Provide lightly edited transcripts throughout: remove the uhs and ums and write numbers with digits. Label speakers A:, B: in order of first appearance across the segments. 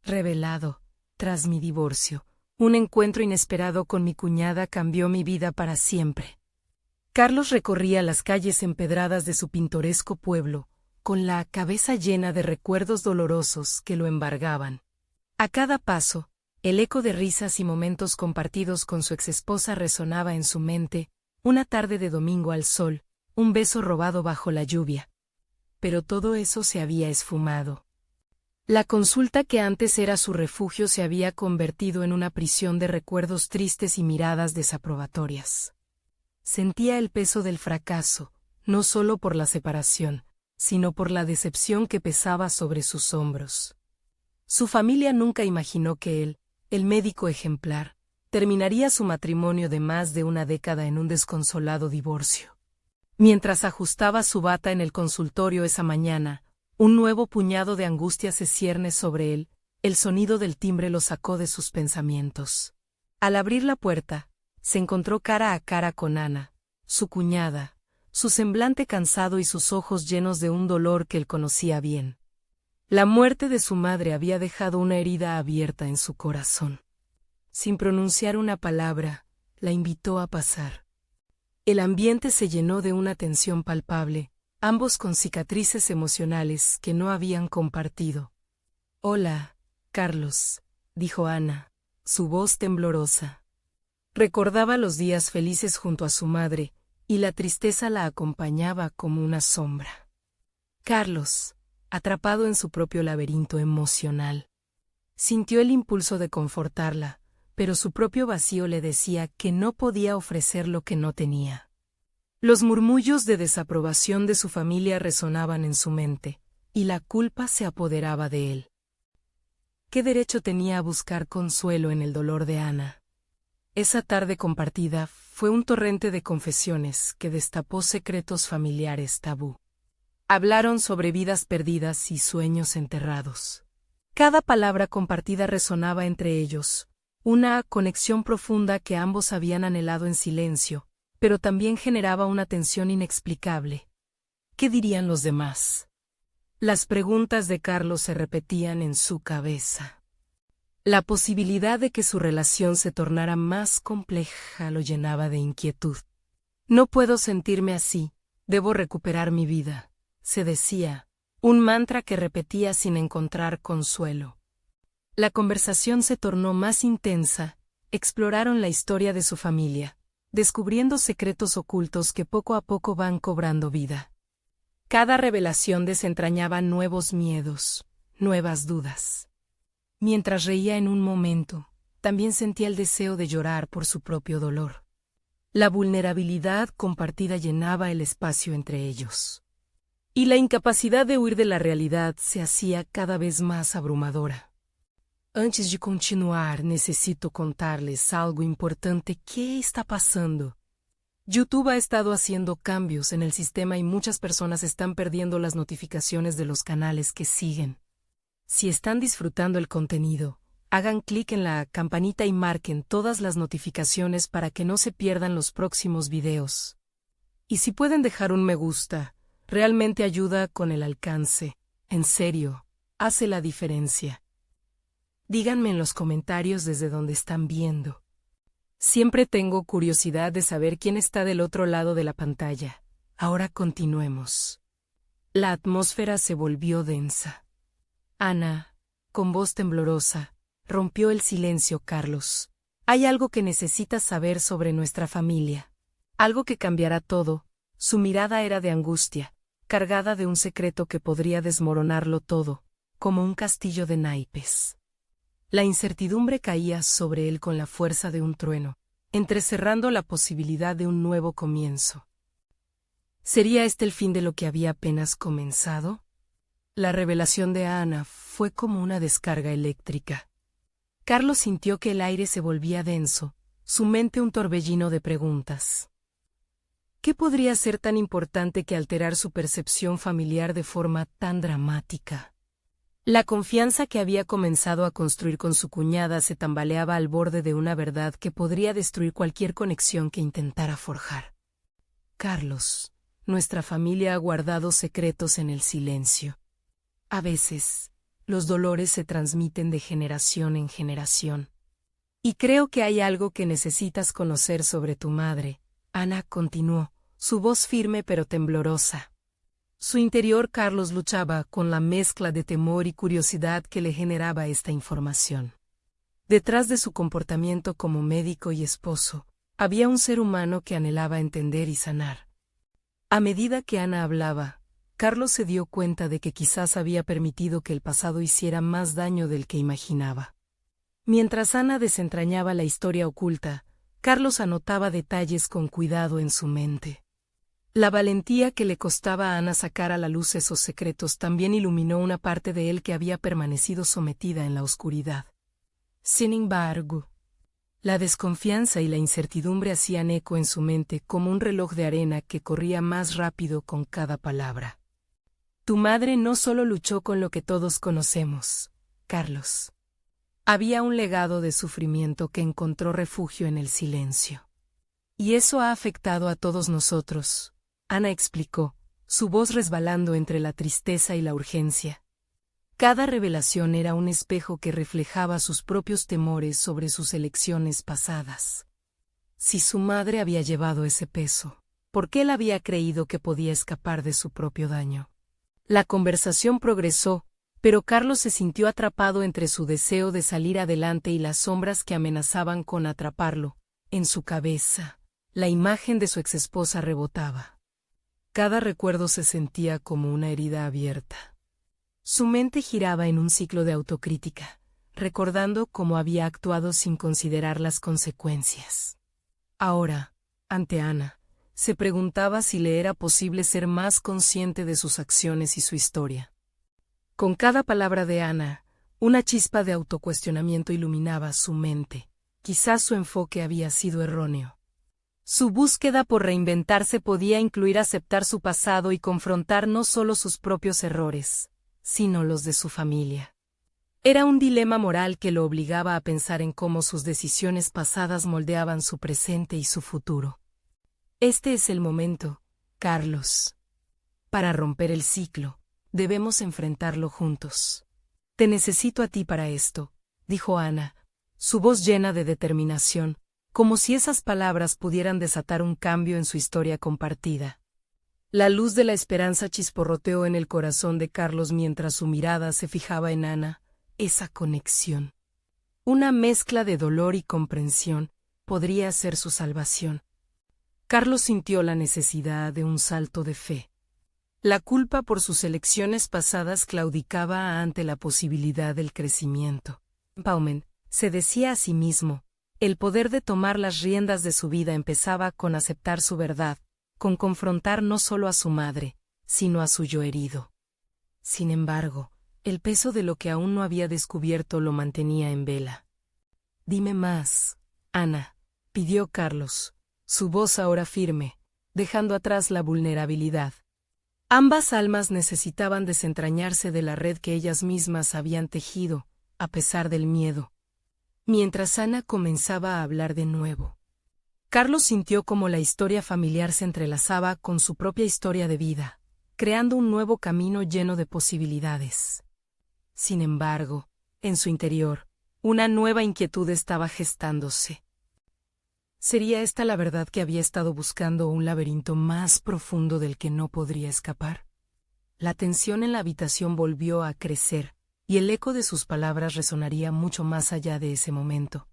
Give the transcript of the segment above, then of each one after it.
A: Revelado, tras mi divorcio, un encuentro inesperado con mi cuñada cambió mi vida para siempre. Carlos recorría las calles empedradas de su pintoresco pueblo, con la cabeza llena de recuerdos dolorosos que lo embargaban. A cada paso, el eco de risas y momentos compartidos con su exesposa resonaba en su mente, una tarde de domingo al sol, un beso robado bajo la lluvia. Pero todo eso se había esfumado. La consulta que antes era su refugio se había convertido en una prisión de recuerdos tristes y miradas desaprobatorias. Sentía el peso del fracaso, no solo por la separación, sino por la decepción que pesaba sobre sus hombros. Su familia nunca imaginó que él, el médico ejemplar, terminaría su matrimonio de más de una década en un desconsolado divorcio. Mientras ajustaba su bata en el consultorio esa mañana, un nuevo puñado de angustia se cierne sobre él, el sonido del timbre lo sacó de sus pensamientos. Al abrir la puerta, se encontró cara a cara con Ana, su cuñada, su semblante cansado y sus ojos llenos de un dolor que él conocía bien. La muerte de su madre había dejado una herida abierta en su corazón. Sin pronunciar una palabra, la invitó a pasar. El ambiente se llenó de una tensión palpable, ambos con cicatrices emocionales que no habían compartido. «Hola, Carlos», dijo Ana, su voz temblorosa. Recordaba los días felices junto a su madre, y la tristeza la acompañaba como una sombra. Carlos, atrapado en su propio laberinto emocional, sintió el impulso de confortarla, pero su propio vacío le decía que no podía ofrecer lo que no tenía. Los murmullos de desaprobación de su familia resonaban en su mente, y la culpa se apoderaba de él. ¿Qué derecho tenía a buscar consuelo en el dolor de Ana? Esa tarde compartida fue un torrente de confesiones que destapó secretos familiares tabú. Hablaron sobre vidas perdidas y sueños enterrados. Cada palabra compartida resonaba entre ellos, una conexión profunda que ambos habían anhelado en silencio, pero también generaba una tensión inexplicable. ¿Qué dirían los demás? Las preguntas de Carlos se repetían en su cabeza. La posibilidad de que su relación se tornara más compleja lo llenaba de inquietud. «No puedo sentirme así, debo recuperar mi vida», se decía, un mantra que repetía sin encontrar consuelo. La conversación se tornó más intensa, exploraron la historia de su familia, descubriendo secretos ocultos que poco a poco van cobrando vida. Cada revelación desentrañaba nuevos miedos, nuevas dudas. Mientras reía en un momento, también sentía el deseo de llorar por su propio dolor. La vulnerabilidad compartida llenaba el espacio entre ellos. Y la incapacidad de huir de la realidad se hacía cada vez más abrumadora. «Antes de continuar, necesito contarles algo importante que está pasando. YouTube ha estado haciendo cambios en el sistema y muchas personas están perdiendo las notificaciones de los canales que siguen. Si están disfrutando el contenido, hagan clic en la campanita y marquen todas las notificaciones para que no se pierdan los próximos videos. Y si pueden dejar un me gusta, realmente ayuda con el alcance. En serio, hace la diferencia. Díganme en los comentarios desde donde están viendo. Siempre tengo curiosidad de saber quién está del otro lado de la pantalla. Ahora continuemos». La atmósfera se volvió densa. Ana, con voz temblorosa, rompió el silencio. «Carlos, hay algo que necesitas saber sobre nuestra familia. Algo que cambiará todo». Su mirada era de angustia, cargada de un secreto que podría desmoronarlo todo, como un castillo de naipes. La incertidumbre caía sobre él con la fuerza de un trueno, entrecerrando la posibilidad de un nuevo comienzo. ¿Sería este el fin de lo que había apenas comenzado? La revelación de Ana fue como una descarga eléctrica. Carlos sintió que el aire se volvía denso, su mente un torbellino de preguntas. ¿Qué podría ser tan importante que alterar su percepción familiar de forma tan dramática? La confianza que había comenzado a construir con su cuñada se tambaleaba al borde de una verdad que podría destruir cualquier conexión que intentara forjar. «Carlos, nuestra familia ha guardado secretos en el silencio. A veces, los dolores se transmiten de generación en generación. Y creo que hay algo que necesitas conocer sobre tu madre, Ana continuó, su voz firme pero temblorosa. Su interior Carlos luchaba con la mezcla de temor y curiosidad que le generaba esta información. Detrás de su comportamiento como médico y esposo, había un ser humano que anhelaba entender y sanar. A medida que Ana hablaba, Carlos se dio cuenta de que quizás había permitido que el pasado hiciera más daño del que imaginaba. Mientras Ana desentrañaba la historia oculta, Carlos anotaba detalles con cuidado en su mente. La valentía que le costaba a Ana sacar a la luz esos secretos también iluminó una parte de él que había permanecido sometida en la oscuridad. Sin embargo, la desconfianza y la incertidumbre hacían eco en su mente como un reloj de arena que corría más rápido con cada palabra. Tu madre no solo luchó con lo que todos conocemos, Carlos. Había un legado de sufrimiento que encontró refugio en el silencio. Y eso ha afectado a todos nosotros, Ana explicó, su voz resbalando entre la tristeza y la urgencia. Cada revelación era un espejo que reflejaba sus propios temores sobre sus elecciones pasadas. Si su madre había llevado ese peso, ¿por qué él había creído que podía escapar de su propio daño? La conversación progresó, pero Carlos se sintió atrapado entre su deseo de salir adelante y las sombras que amenazaban con atraparlo. En su cabeza, la imagen de su exesposa rebotaba. Cada recuerdo se sentía como una herida abierta. Su mente giraba en un ciclo de autocrítica, recordando cómo había actuado sin considerar las consecuencias. Ahora, ante Ana, se preguntaba si le era posible ser más consciente de sus acciones y su historia. Con cada palabra de Ana, una chispa de autocuestionamiento iluminaba su mente. Quizás su enfoque había sido erróneo. Su búsqueda por reinventarse podía incluir aceptar su pasado y confrontar no solo sus propios errores, sino los de su familia. Era un dilema moral que lo obligaba a pensar en cómo sus decisiones pasadas moldeaban su presente y su futuro. Este es el momento, Carlos. Para romper el ciclo, debemos enfrentarlo juntos. Te necesito a ti para esto, dijo Ana, su voz llena de determinación, como si esas palabras pudieran desatar un cambio en su historia compartida. La luz de la esperanza chisporroteó en el corazón de Carlos mientras su mirada se fijaba en Ana, esa conexión. Una mezcla de dolor y comprensión podría ser su salvación. Carlos sintió la necesidad de un salto de fe. La culpa por sus elecciones pasadas claudicaba ante la posibilidad del crecimiento. Bauman se decía a sí mismo, el poder de tomar las riendas de su vida empezaba con aceptar su verdad, con confrontar no solo a su madre, sino a su yo herido. Sin embargo, el peso de lo que aún no había descubierto lo mantenía en vela. Dime más, Ana, pidió Carlos, su voz ahora firme, dejando atrás la vulnerabilidad. Ambas almas necesitaban desentrañarse de la red que ellas mismas habían tejido, a pesar del miedo. Mientras Ana comenzaba a hablar de nuevo, Carlos sintió como la historia familiar se entrelazaba con su propia historia de vida, creando un nuevo camino lleno de posibilidades. Sin embargo, en su interior, una nueva inquietud estaba gestándose. ¿Sería esta la verdad que había estado buscando, un laberinto más profundo del que no podría escapar? La tensión en la habitación volvió a crecer, y el eco de sus palabras resonaría mucho más allá de ese momento.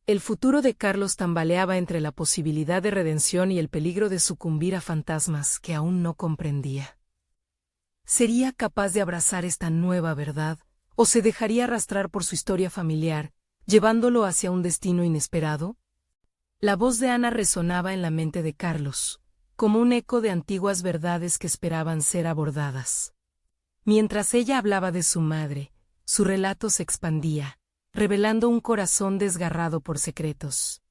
A: El futuro de Carlos tambaleaba entre la posibilidad de redención y el peligro de sucumbir a fantasmas que aún no comprendía. ¿Sería capaz de abrazar esta nueva verdad, o se dejaría arrastrar por su historia familiar, llevándolo hacia un destino inesperado? La voz de Ana resonaba en la mente de Carlos, como un eco de antiguas verdades que esperaban ser abordadas. Mientras ella hablaba de su madre, su relato se expandía, revelando un corazón desgarrado por secretos.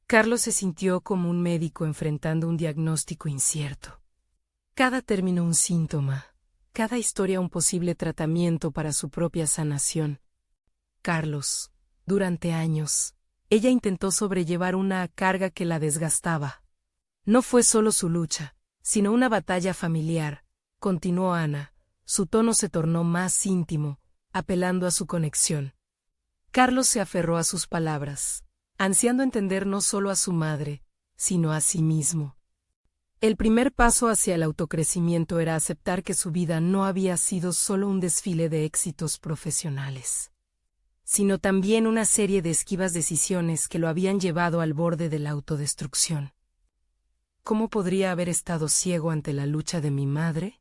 A: Carlos se sintió como un médico enfrentando un diagnóstico incierto. Cada término un síntoma, cada historia un posible tratamiento para su propia sanación. Carlos, durante años, ella intentó sobrellevar una carga que la desgastaba. No fue solo su lucha, sino una batalla familiar, continuó Ana. Su tono se tornó más íntimo, apelando a su conexión. Carlos se aferró a sus palabras, ansiando entender no solo a su madre, sino a sí mismo. El primer paso hacia el autocrecimiento era aceptar que su vida no había sido solo un desfile de éxitos profesionales, sino también una serie de esquivas decisiones que lo habían llevado al borde de la autodestrucción. ¿Cómo podría haber estado ciego ante la lucha de mi madre?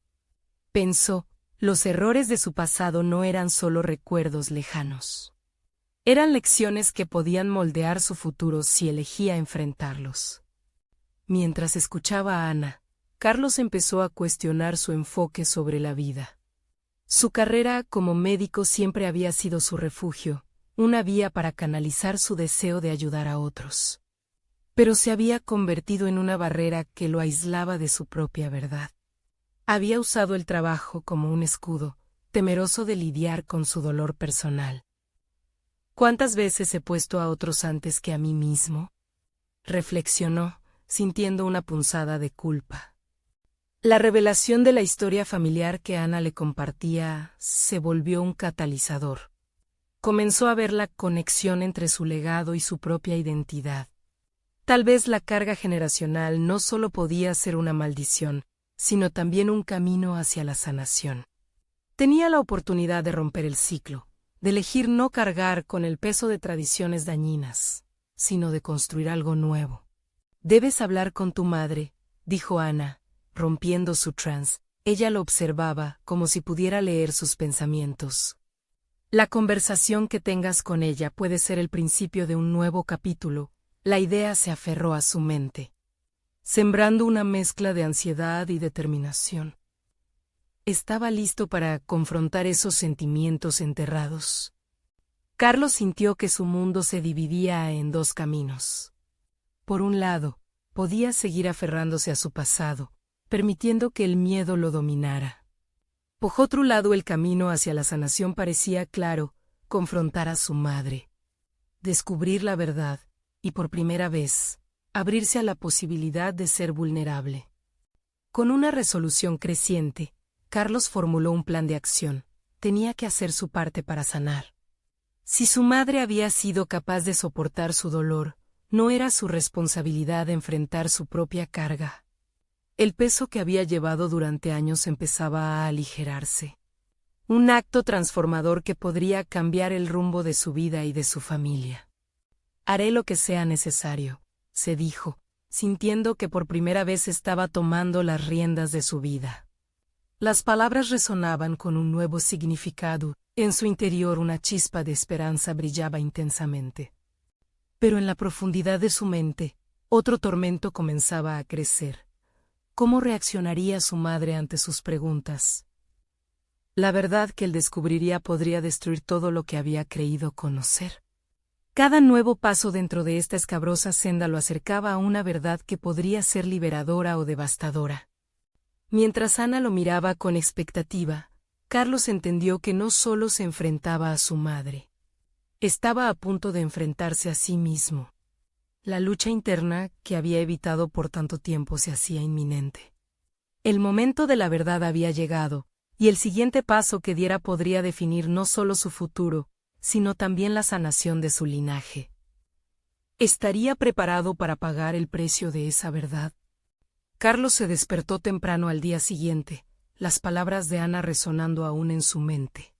A: Pensó, los errores de su pasado no eran solo recuerdos lejanos. Eran lecciones que podían moldear su futuro si elegía enfrentarlos. Mientras escuchaba a Ana, Carlos empezó a cuestionar su enfoque sobre la vida. Su carrera como médico siempre había sido su refugio, una vía para canalizar su deseo de ayudar a otros. Pero se había convertido en una barrera que lo aislaba de su propia verdad. Había usado el trabajo como un escudo, temeroso de lidiar con su dolor personal. ¿Cuántas veces he puesto a otros antes que a mí mismo?, reflexionó, sintiendo una punzada de culpa. La revelación de la historia familiar que Ana le compartía se volvió un catalizador. Comenzó a ver la conexión entre su legado y su propia identidad. Tal vez la carga generacional no solo podía ser una maldición, sino también un camino hacia la sanación. Tenía la oportunidad de romper el ciclo, de elegir no cargar con el peso de tradiciones dañinas, sino de construir algo nuevo. «Debes hablar con tu madre», dijo Ana, rompiendo su trance. Ella lo observaba como si pudiera leer sus pensamientos. «La conversación que tengas con ella puede ser el principio de un nuevo capítulo». La idea se aferró a su mente, sembrando una mezcla de ansiedad y determinación. Estaba listo para confrontar esos sentimientos enterrados. Carlos sintió que su mundo se dividía en dos caminos. Por un lado, podía seguir aferrándose a su pasado, permitiendo que el miedo lo dominara. Por otro lado, el camino hacia la sanación parecía claro: confrontar a su madre, descubrir la verdad y, por primera vez, abrirse a la posibilidad de ser vulnerable. Con una resolución creciente, Carlos formuló un plan de acción. Tenía que hacer su parte para sanar. Si su madre había sido capaz de soportar su dolor, no era su responsabilidad enfrentar su propia carga. El peso que había llevado durante años empezaba a aligerarse. Un acto transformador que podría cambiar el rumbo de su vida y de su familia. «Haré lo que sea necesario», se dijo, sintiendo que por primera vez estaba tomando las riendas de su vida. Las palabras resonaban con un nuevo significado. En su interior una chispa de esperanza brillaba intensamente. Pero en la profundidad de su mente, otro tormento comenzaba a crecer. ¿Cómo reaccionaría su madre ante sus preguntas? La verdad que él descubriría podría destruir todo lo que había creído conocer. Cada nuevo paso dentro de esta escabrosa senda lo acercaba a una verdad que podría ser liberadora o devastadora. Mientras Ana lo miraba con expectativa, Carlos entendió que no solo se enfrentaba a su madre. Estaba a punto de enfrentarse a sí mismo. La lucha interna que había evitado por tanto tiempo se hacía inminente. El momento de la verdad había llegado, y el siguiente paso que diera podría definir no solo su futuro, sino también la sanación de su linaje. ¿Estaría preparado para pagar el precio de esa verdad? Carlos se despertó temprano al día siguiente, las palabras de Ana resonando aún en su mente.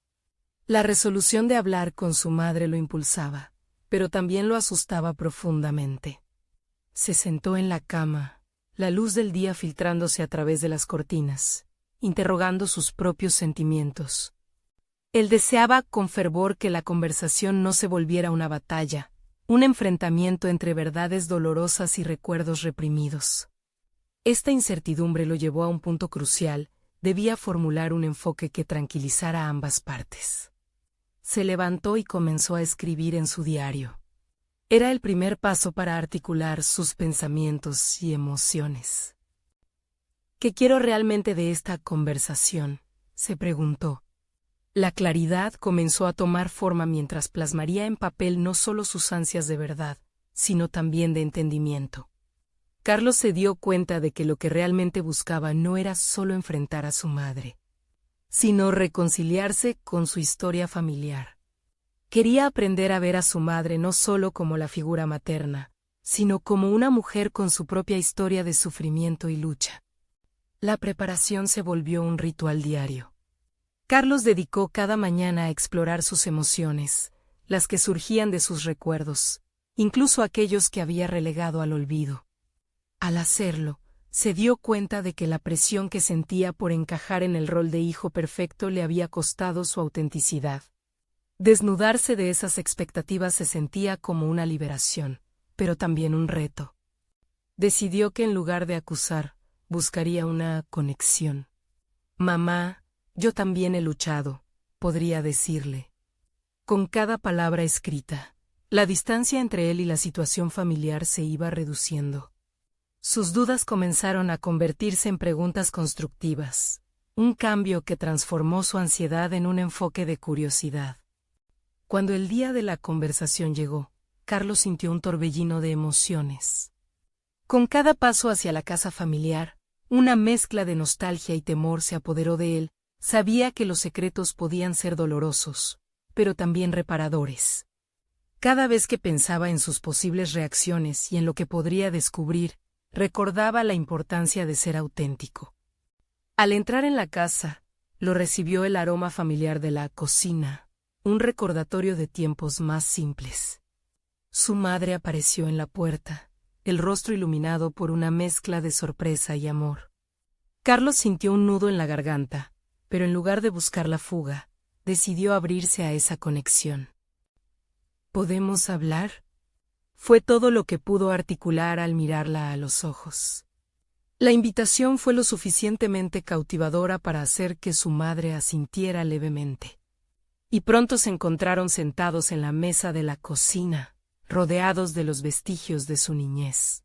A: La resolución de hablar con su madre lo impulsaba, pero también lo asustaba profundamente. Se sentó en la cama, la luz del día filtrándose a través de las cortinas, interrogando sus propios sentimientos. Él deseaba con fervor que la conversación no se volviera una batalla, un enfrentamiento entre verdades dolorosas y recuerdos reprimidos. Esta incertidumbre lo llevó a un punto crucial: debía formular un enfoque que tranquilizara a ambas partes. Se levantó y comenzó a escribir en su diario. Era el primer paso para articular sus pensamientos y emociones. ¿Qué quiero realmente de esta conversación?, se preguntó. La claridad comenzó a tomar forma mientras plasmaría en papel no solo sus ansias de verdad, sino también de entendimiento. Carlos se dio cuenta de que lo que realmente buscaba no era solo enfrentar a su madre, sino reconciliarse con su historia familiar. Quería aprender a ver a su madre no solo como la figura materna, sino como una mujer con su propia historia de sufrimiento y lucha. La preparación se volvió un ritual diario. Carlos dedicó cada mañana a explorar sus emociones, las que surgían de sus recuerdos, incluso aquellos que había relegado al olvido. Al hacerlo, se dio cuenta de que la presión que sentía por encajar en el rol de hijo perfecto le había costado su autenticidad. Desnudarse de esas expectativas se sentía como una liberación, pero también un reto. Decidió que en lugar de acusar, buscaría una conexión. «Mamá, yo también he luchado», podría decirle. Con cada palabra escrita, la distancia entre él y la situación familiar se iba reduciendo. Sus dudas comenzaron a convertirse en preguntas constructivas, un cambio que transformó su ansiedad en un enfoque de curiosidad. Cuando el día de la conversación llegó, Carlos sintió un torbellino de emociones. Con cada paso hacia la casa familiar, una mezcla de nostalgia y temor se apoderó de él. Sabía que los secretos podían ser dolorosos, pero también reparadores. Cada vez que pensaba en sus posibles reacciones y en lo que podría descubrir, recordaba la importancia de ser auténtico. Al entrar en la casa, lo recibió el aroma familiar de la cocina, un recordatorio de tiempos más simples. Su madre apareció en la puerta, el rostro iluminado por una mezcla de sorpresa y amor. Carlos sintió un nudo en la garganta, pero en lugar de buscar la fuga, decidió abrirse a esa conexión. ¿Podemos hablar? Fue todo lo que pudo articular al mirarla a los ojos. La invitación fue lo suficientemente cautivadora para hacer que su madre asintiera levemente. Y pronto se encontraron sentados en la mesa de la cocina, rodeados de los vestigios de su niñez.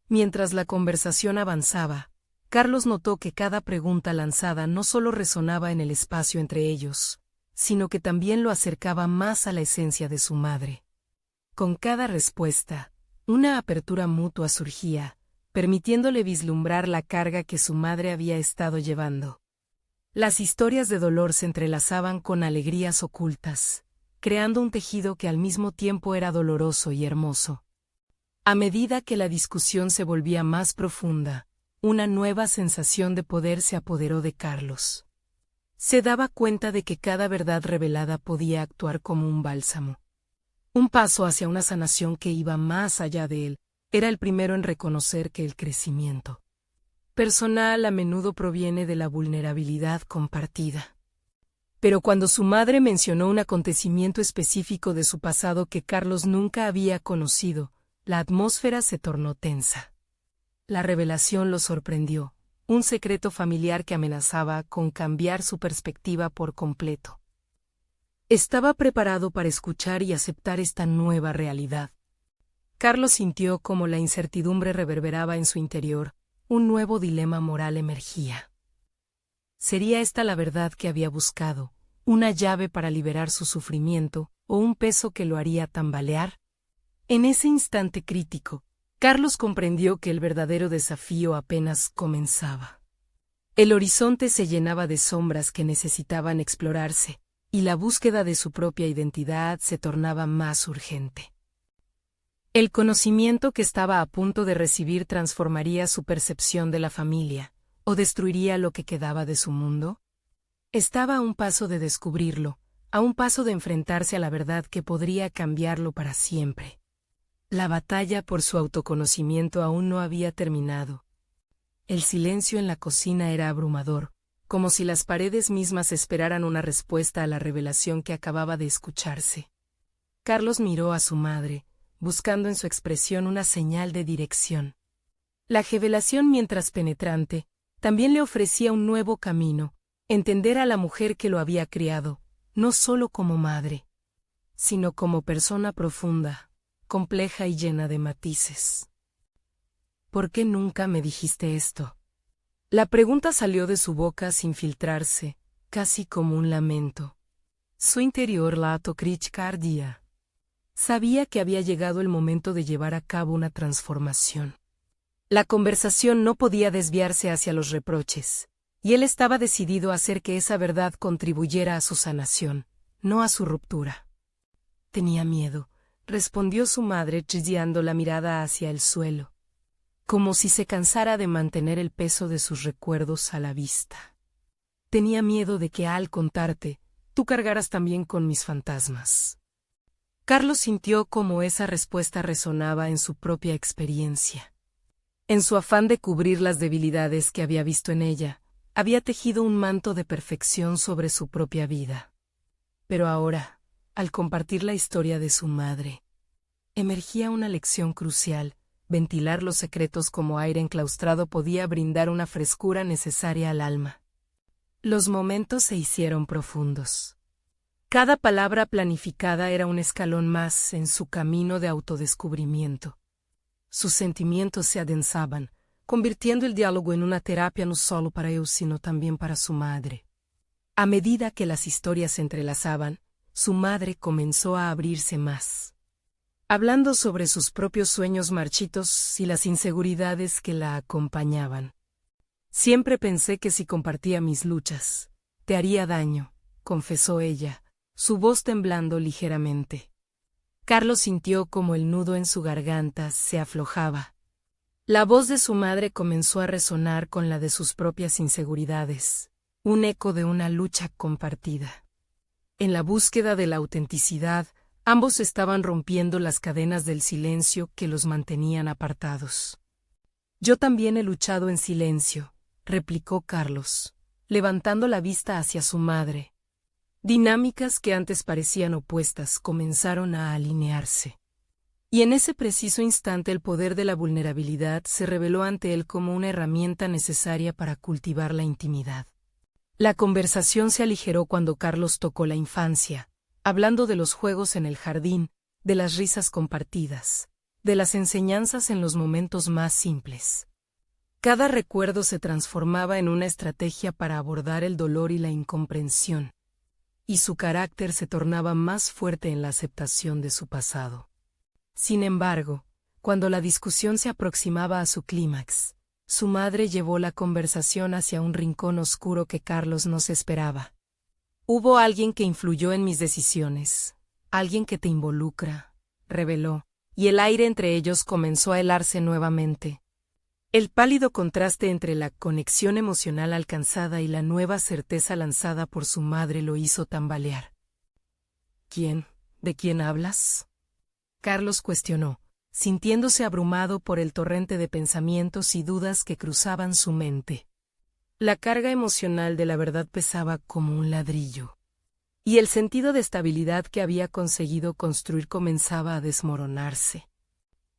A: Mientras la conversación avanzaba, Carlos notó que cada pregunta lanzada no solo resonaba en el espacio entre ellos, sino que también lo acercaba más a la esencia de su madre. Con cada respuesta, una apertura mutua surgía, permitiéndole vislumbrar la carga que su madre había estado llevando. Las historias de dolor se entrelazaban con alegrías ocultas, creando un tejido que al mismo tiempo era doloroso y hermoso. A medida que la discusión se volvía más profunda, una nueva sensación de poder se apoderó de Carlos. Se daba cuenta de que cada verdad revelada podía actuar como un bálsamo. Un paso hacia una sanación que iba más allá de él, era el primero en reconocer que el crecimiento personal a menudo proviene de la vulnerabilidad compartida. Pero cuando su madre mencionó un acontecimiento específico de su pasado que Carlos nunca había conocido, la atmósfera se tornó tensa. La revelación lo sorprendió, un secreto familiar que amenazaba con cambiar su perspectiva por completo. Estaba preparado para escuchar y aceptar esta nueva realidad. Carlos sintió cómo la incertidumbre reverberaba en su interior, un nuevo dilema moral emergía. ¿Sería esta la verdad que había buscado, una llave para liberar su sufrimiento, o un peso que lo haría tambalear? En ese instante crítico, Carlos comprendió que el verdadero desafío apenas comenzaba. El horizonte se llenaba de sombras que necesitaban explorarse, y la búsqueda de su propia identidad se tornaba más urgente. El conocimiento que estaba a punto de recibir transformaría su percepción de la familia, o destruiría lo que quedaba de su mundo. Estaba a un paso de descubrirlo, a un paso de enfrentarse a la verdad que podría cambiarlo para siempre. La batalla por su autoconocimiento aún no había terminado. El silencio en la cocina era abrumador, como si las paredes mismas esperaran una respuesta a la revelación que acababa de escucharse. Carlos miró a su madre, buscando en su expresión una señal de dirección. La revelación, mientras penetrante, también le ofrecía un nuevo camino, entender a la mujer que lo había criado, no solo como madre, sino como persona profunda, compleja y llena de matices. ¿Por qué nunca me dijiste esto? La pregunta salió de su boca sin filtrarse, casi como un lamento. Su interior la autocrítica ardía. Sabía que había llegado el momento de llevar a cabo una transformación. La conversación no podía desviarse hacia los reproches, y él estaba decidido a hacer que esa verdad contribuyera a su sanación, no a su ruptura. Tenía miedo, respondió su madre chillando la mirada hacia el suelo, como si se cansara de mantener el peso de sus recuerdos a la vista. Tenía miedo de que al contarte, tú cargaras también con mis fantasmas. Carlos sintió cómo esa respuesta resonaba en su propia experiencia. En su afán de cubrir las debilidades que había visto en ella, había tejido un manto de perfección sobre su propia vida. Pero ahora, al compartir la historia de su madre, emergía una lección crucial. Ventilar los secretos como aire enclaustrado podía brindar una frescura necesaria al alma. Los momentos se hicieron profundos. Cada palabra planificada era un escalón más en su camino de autodescubrimiento. Sus sentimientos se adensaban, convirtiendo el diálogo en una terapia no solo para él, sino también para su madre. A medida que las historias se entrelazaban, su madre comenzó a abrirse más, hablando sobre sus propios sueños marchitos y las inseguridades que la acompañaban. Siempre pensé que si compartía mis luchas, te haría daño, confesó ella, su voz temblando ligeramente. Carlos sintió como el nudo en su garganta se aflojaba. La voz de su madre comenzó a resonar con la de sus propias inseguridades, un eco de una lucha compartida. En la búsqueda de la autenticidad, ambos estaban rompiendo las cadenas del silencio que los mantenían apartados. Yo también he luchado en silencio, replicó Carlos, levantando la vista hacia su madre. Dinámicas que antes parecían opuestas comenzaron a alinearse. Y en ese preciso instante el poder de la vulnerabilidad se reveló ante él como una herramienta necesaria para cultivar la intimidad. La conversación se aligeró cuando Carlos tocó la infancia, hablando de los juegos en el jardín, de las risas compartidas, de las enseñanzas en los momentos más simples. Cada recuerdo se transformaba en una estrategia para abordar el dolor y la incomprensión, y su carácter se tornaba más fuerte en la aceptación de su pasado. Sin embargo, cuando la discusión se aproximaba a su clímax, su madre llevó la conversación hacia un rincón oscuro que Carlos no se esperaba. Hubo alguien que influyó en mis decisiones, alguien que te involucra, reveló, y el aire entre ellos comenzó a helarse nuevamente. El pálido contraste entre la conexión emocional alcanzada y la nueva certeza lanzada por su madre lo hizo tambalear. ¿Quién? ¿De quién hablas? Carlos cuestionó, sintiéndose abrumado por el torrente de pensamientos y dudas que cruzaban su mente. La carga emocional de la verdad pesaba como un ladrillo, y el sentido de estabilidad que había conseguido construir comenzaba a desmoronarse.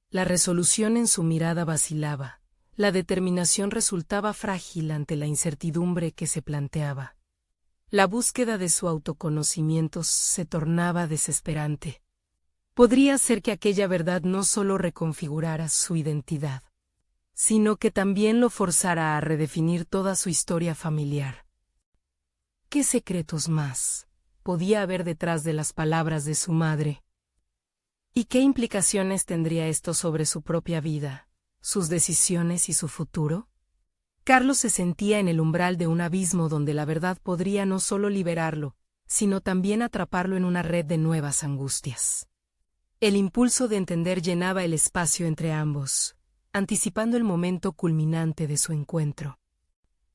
A: La resolución en su mirada vacilaba. La determinación resultaba frágil ante la incertidumbre que se planteaba. La búsqueda de su autoconocimiento se tornaba desesperante. Podría ser que aquella verdad no solo reconfigurara su identidad, sino que también lo forzara a redefinir toda su historia familiar. ¿Qué secretos más podía haber detrás de las palabras de su madre? ¿Y qué implicaciones tendría esto sobre su propia vida, sus decisiones y su futuro? Carlos se sentía en el umbral de un abismo donde la verdad podría no solo liberarlo, sino también atraparlo en una red de nuevas angustias. El impulso de entender llenaba el espacio entre ambos, anticipando el momento culminante de su encuentro.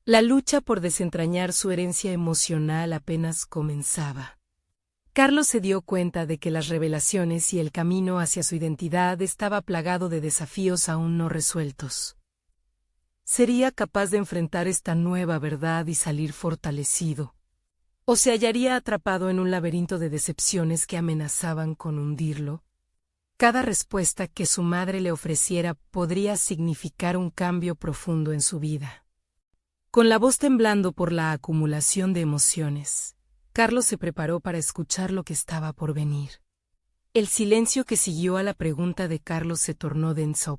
A: La lucha por desentrañar su herencia emocional apenas comenzaba. Carlos se dio cuenta de que las revelaciones y el camino hacia su identidad estaba plagado de desafíos aún no resueltos. ¿Sería capaz de enfrentar esta nueva verdad y salir fortalecido? ¿O se hallaría atrapado en un laberinto de decepciones que amenazaban con hundirlo? Cada respuesta que su madre le ofreciera podría significar un cambio profundo en su vida. Con la voz temblando por la acumulación de emociones, Carlos se preparó para escuchar lo que estaba por venir. El silencio que siguió a la pregunta de Carlos se tornó denso.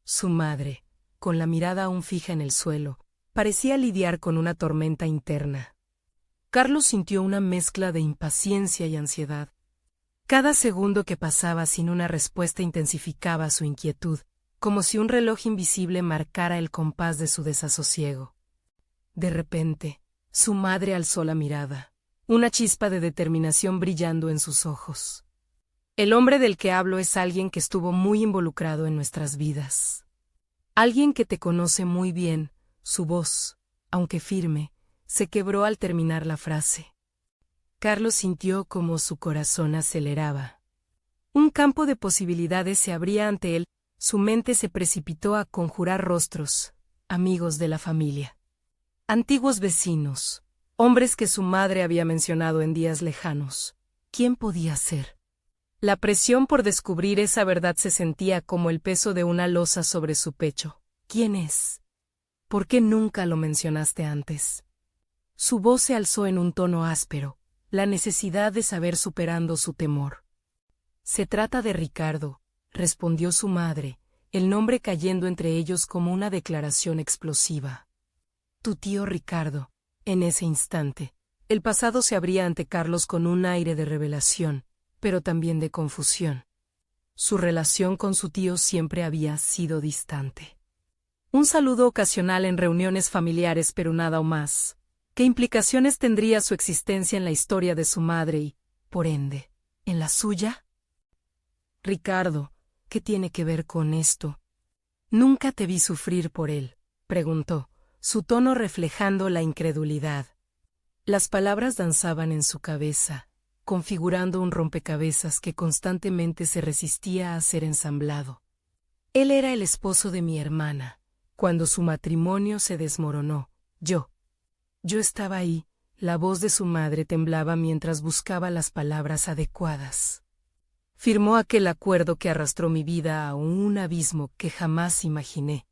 A: Su madre, con la mirada aún fija en el suelo, parecía lidiar con una tormenta interna. Carlos sintió una mezcla de impaciencia y ansiedad. Cada segundo que pasaba sin una respuesta intensificaba su inquietud, como si un reloj invisible marcara el compás de su desasosiego. De repente, su madre alzó la mirada, una chispa de determinación brillando en sus ojos. El hombre del que hablo es alguien que estuvo muy involucrado en nuestras vidas. Alguien que te conoce muy bien. Su voz, aunque firme, se quebró al terminar la frase. Carlos sintió como su corazón aceleraba. Un campo de posibilidades se abría ante él, su mente se precipitó a conjurar rostros, amigos de la familia. Antiguos vecinos, hombres que su madre había mencionado en días lejanos. ¿Quién podía ser? La presión por descubrir esa verdad se sentía como el peso de una losa sobre su pecho. ¿Quién es? ¿Por qué nunca lo mencionaste antes? Su voz se alzó en un tono áspero, la necesidad de saber superando su temor. Se trata de Ricardo, respondió su madre, el nombre cayendo entre ellos como una declaración explosiva. Tu tío Ricardo. En ese instante, el pasado se abría ante Carlos con un aire de revelación, pero también de confusión. Su relación con su tío siempre había sido distante. Un saludo ocasional en reuniones familiares, pero nada o más. ¿Qué implicaciones tendría su existencia en la historia de su madre y, por ende, en la suya? Ricardo, ¿qué tiene que ver con esto? Nunca te vi sufrir por él, preguntó, su tono reflejando la incredulidad. Las palabras danzaban en su cabeza, configurando un rompecabezas que constantemente se resistía a ser ensamblado. Él era el esposo de mi hermana. Cuando su matrimonio se desmoronó, yo estaba ahí. La voz de su madre temblaba mientras buscaba las palabras adecuadas. Firmó aquel acuerdo que arrastró mi vida a un abismo que jamás imaginé.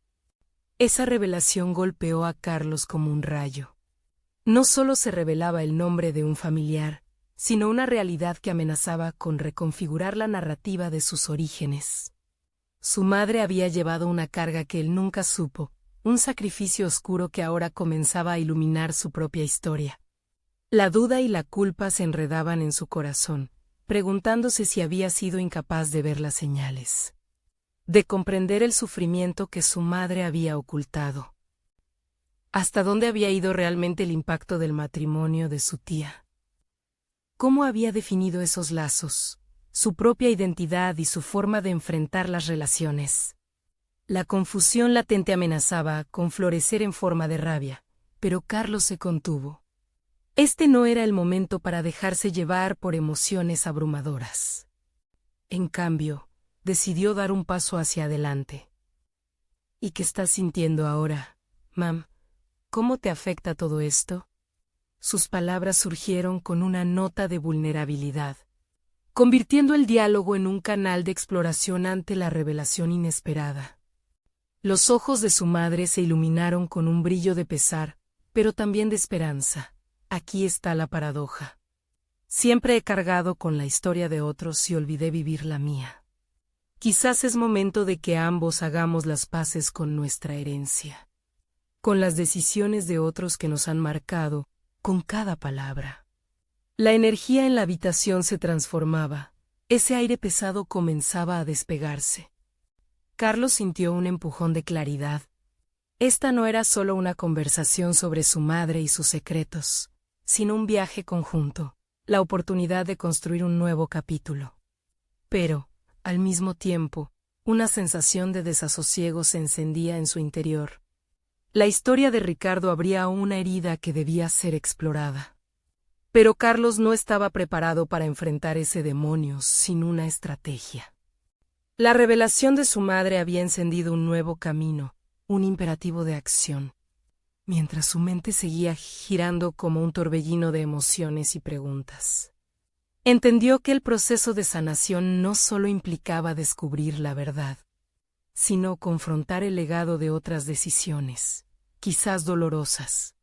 A: Esa revelación golpeó a Carlos como un rayo. No solo se revelaba el nombre de un familiar, sino una realidad que amenazaba con reconfigurar la narrativa de sus orígenes. Su madre había llevado una carga que él nunca supo, un sacrificio oscuro que ahora comenzaba a iluminar su propia historia. La duda y la culpa se enredaban en su corazón, preguntándose si había sido incapaz de ver las señales, de comprender el sufrimiento que su madre había ocultado. ¿Hasta dónde había ido realmente el impacto del matrimonio de su tía? ¿Cómo había definido esos lazos, su propia identidad y su forma de enfrentar las relaciones? La confusión latente amenazaba con florecer en forma de rabia, pero Carlos se contuvo. Este no era el momento para dejarse llevar por emociones abrumadoras. En cambio, decidió dar un paso hacia adelante. ¿Y qué estás sintiendo ahora, mam? ¿Cómo te afecta todo esto? Sus palabras surgieron con una nota de vulnerabilidad, convirtiendo el diálogo en un canal de exploración ante la revelación inesperada. Los ojos de su madre se iluminaron con un brillo de pesar, pero también de esperanza. Aquí está la paradoja. Siempre he cargado con la historia de otros y olvidé vivir la mía. Quizás es momento de que ambos hagamos las paces con nuestra herencia, con las decisiones de otros que nos han marcado, con cada palabra. La energía en la habitación se transformaba, ese aire pesado comenzaba a despegarse. Carlos sintió un empujón de claridad. Esta no era solo una conversación sobre su madre y sus secretos, sino un viaje conjunto, la oportunidad de construir un nuevo capítulo. Pero, al mismo tiempo, una sensación de desasosiego se encendía en su interior. La historia de Ricardo abría una herida que debía ser explorada. Pero Carlos no estaba preparado para enfrentar ese demonio sin una estrategia. La revelación de su madre había encendido un nuevo camino, un imperativo de acción, mientras su mente seguía girando como un torbellino de emociones y preguntas. Entendió que el proceso de sanación no solo implicaba descubrir la verdad, sino confrontar el legado de otras decisiones, quizás dolorosas.